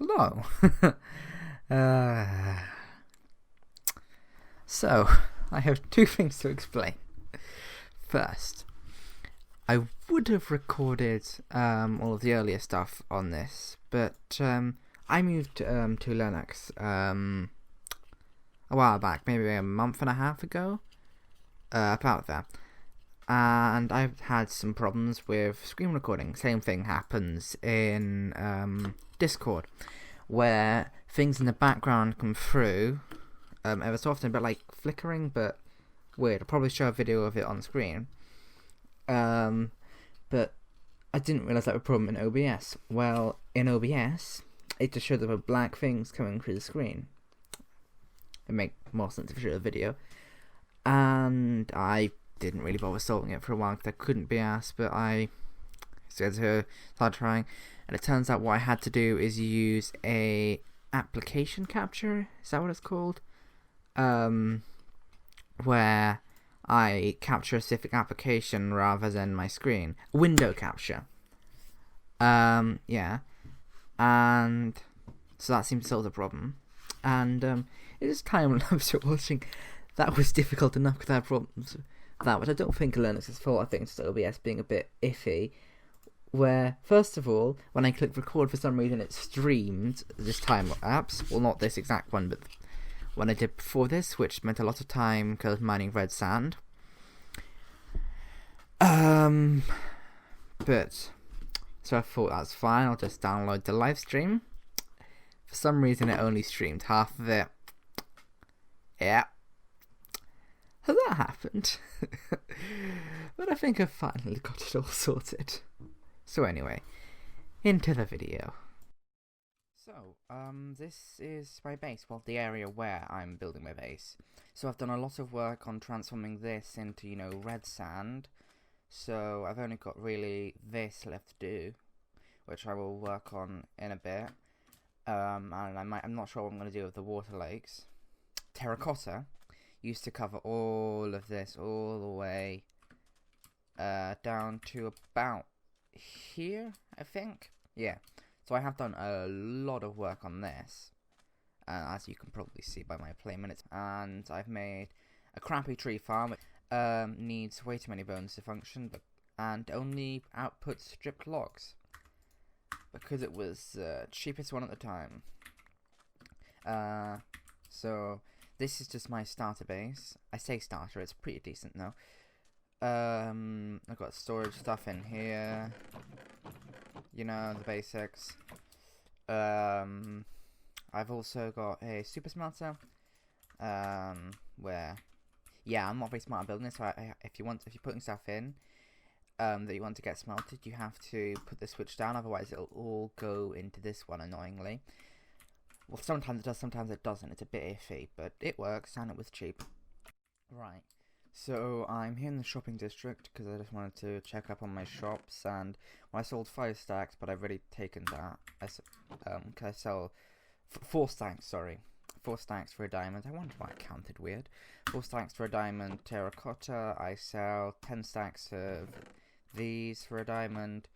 Hello. uh, so, I have two things to explain. First, I would have recorded all of the earlier stuff on this, but I moved to Linux a while back, maybe a month and a half ago, about that. And I've had some problems with screen recording. Same thing happens in Discord, where things in the background come through ever so often, but like flickering, but weird. I'll probably show a video of it on screen. But I didn't realise that was a problem in OBS. Well, in OBS, it just showed there were black things coming through the screen. It makes more sense if I show a video. And I didn't really bother solving it for a while because I couldn't be asked, but I started trying, and it turns out what I had to do is use a application capture, is that what it's called? Where I capture a specific application rather than my screen. Window capture. Yeah. And so that seemed to solve the problem. And it is time-lapse watching. That was difficult enough because I had problems with that, which I don't think Linux's fault. I think it's just OBS being a bit iffy. Where, first of all, when I clicked record, for some reason it streamed this time-lapse. Well, not this exact one, but when I did before this, which meant a lot of time because mining red sand. But so I thought that's fine. I'll just download the live stream. For some reason, it only streamed half of it. Yeah. So that happened. But I think I finally got it all sorted. So anyway, into the video. So, this is my base, well, the area where I'm building my base. So I've done a lot of work on transforming this into, red sand. So I've only got really this left to do, which I will work on in a bit. And I'm not sure what I'm going to do with the water lakes. Terracotta used to cover all of this all the way down to about here, I think. Yeah. So I have done a lot of work on this, as you can probably see by my play minutes, and I've made a crappy tree farm. Needs way too many bones to function, and only outputs stripped logs, because it was cheapest one at the time. So this is just my starter base. I say starter, it's pretty decent now. I've got storage stuff in here. The basics. I've also got a super smelter. Where, yeah, I'm not very smart at building this. So if you're putting stuff in, that you want to get smelted, you have to put the switch down. Otherwise, it'll all go into this one. Annoyingly. Well, sometimes it does, sometimes it doesn't. It's a bit iffy, but it works, and it was cheap. Right. So I'm here in the shopping district because I just wanted to check up on my shops, and I sold 5 stacks, but I've already taken that. Cause I sell 4 stacks. Sorry, 4 stacks for a diamond. I wonder why I counted weird. 4 stacks for a diamond terracotta. I sell 10 stacks of these for a diamond,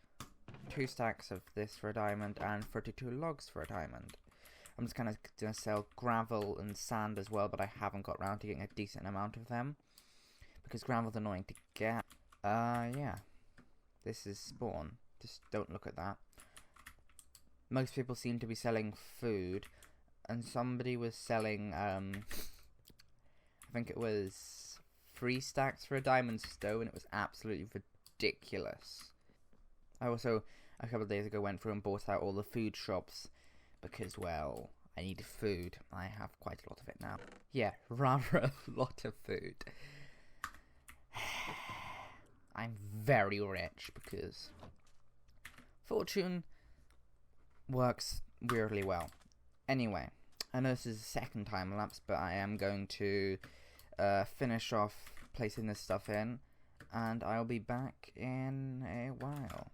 2 stacks of this for a diamond, and 32 logs for a diamond. I'm just kind of gonna sell gravel and sand as well, but I haven't got around to getting a decent amount of them. Because gravel's annoying to get. Yeah. This is spawn. Just don't look at that. Most people seem to be selling food. And somebody was selling, I think it was 3 stacks for a diamond stone. It was absolutely ridiculous. I also, a couple of days ago, went through and bought out all the food shops. Because, well, I needed food. I have quite a lot of it now. Yeah, rather a lot of food. I'm very rich because fortune works weirdly well. Anyway, I know this is the second time lapse, but I am going to finish off placing this stuff in, and I'll be back in a while.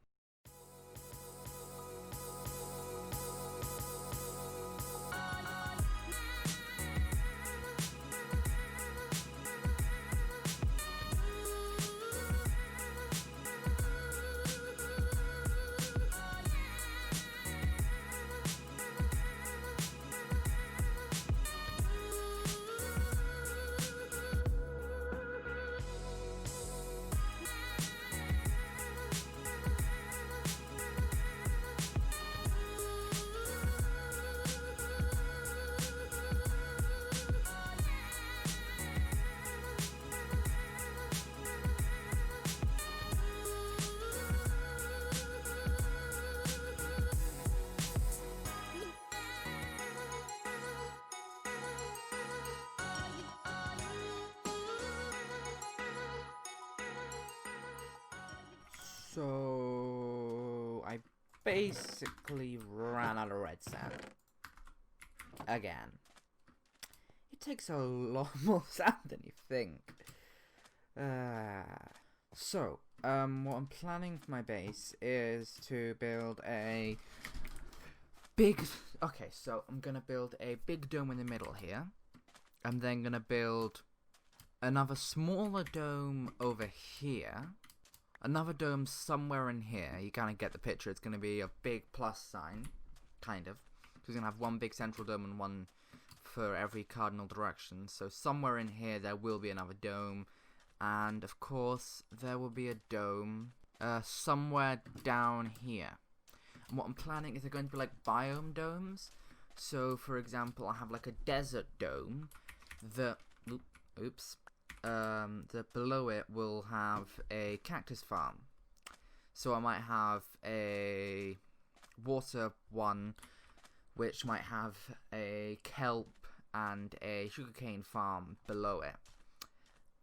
So I basically ran out of red sand. Again. It takes a lot more sand than you think. So, what I'm planning for my base is to build a big... Okay, so I'm going to build a big dome in the middle here. I'm then going to build another smaller dome over here. Another dome somewhere in here. You kind of get the picture. It's going to be a big plus sign. Kind of. We're going to have one big central dome and one for every cardinal direction. So somewhere in here there will be another dome. And of course there will be a dome somewhere down here. And what I'm planning is they're going to be like biome domes. So for example, I have like a desert dome that... Oops. That below it will have a cactus farm. So I might have a water one which might have a kelp and a sugarcane farm below it.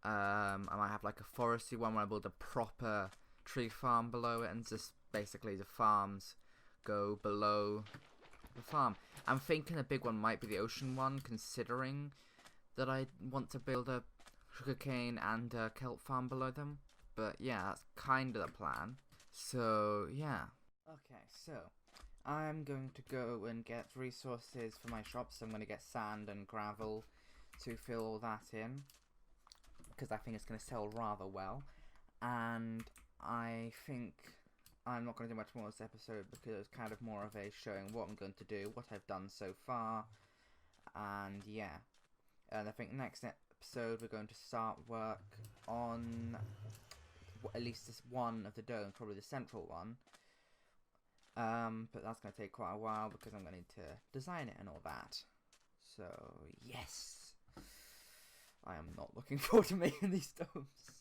I might have like a foresty one where I build a proper tree farm below it, and just basically the farms go below the farm. I'm thinking a big one might be the ocean one, considering that I want to build a sugarcane and a kelp farm below them. But yeah, that's kind of the plan. So yeah. Okay, so I'm going to go and get resources for my shop. So I'm going to get sand and gravel to fill all that in, because I think it's going to sell rather well. And I think I'm not going to do much more this episode, because it's kind of more of a showing what I'm going to do, what I've done so far, and yeah. And I think next episode we're going to start work on at least this one of the domes, probably the central one. But that's going to take quite a while, because I'm going to need to design it and all that. So yes, I am not looking forward to making these domes.